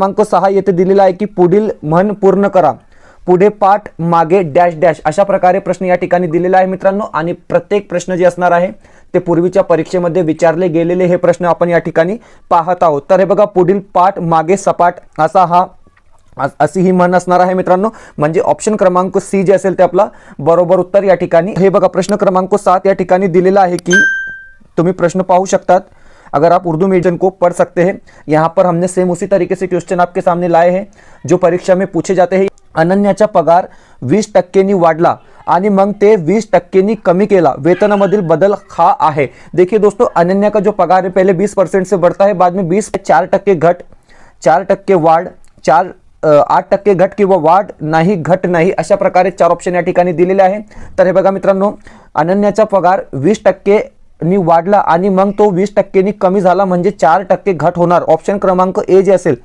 क्रमांक 6 येथे दिलेला आहे की पुढील म्हण पूर्ण करा, पुढे पाठ मागे डॅश डॅश, अशा प्रकारे प्रश्न या ठिकाणी दिलेला आहे मित्रांनो। आणि प्रत्येक प्रश्न जे असणार आहे ते पूर्वीच्या परीक्षेमध्ये विचारले गेलेले हे प्रश्न आपण या ठिकाणी पाहत आहोत। तर हे बघा, पुढील पाठ मागे सपाट अशी ही म्हण असणार आहे मित्रांनो। म्हणजे ऑप्शन क्रमांक सी जे असेल ते आपला बरोबर उत्तर या ठिकाणी। हे बघा, प्रश्न क्रमांक 7 या ठिकाणी दिलेला आहे की तुम्ही प्रश्न पाहू शकतात, अगर आप उर्दू में को पढ़ सकते हैं। यहाँ पर हमने सेम उसी तरीके से क्वेश्चन आपके सामने लाए हैं जो परीक्षा में पूछे जाते हैं। अनन्याचा पगार 20% वाढला आणि मग ते 20% कमी केला, वेतनामधील बदल हा आहे। देखिए दोस्तों, अनन्या का जो पगार है पहले 20% से बढ़ता है, बाद में 4% घट, 4% वाढ, 8% घट किंवा वाढ नाही, घट नाही, अशा प्रकारे 4 ऑप्शन या ठिकाणी दिलेले आहे। तर हे बघा मित्रांनो, अनन्याचा पगार 20% नी वाढला आणि मग तो 20% नी कमी झाला, म्हणजे 4% घट होणार। ऑप्शन क्रमांक ए जे असेल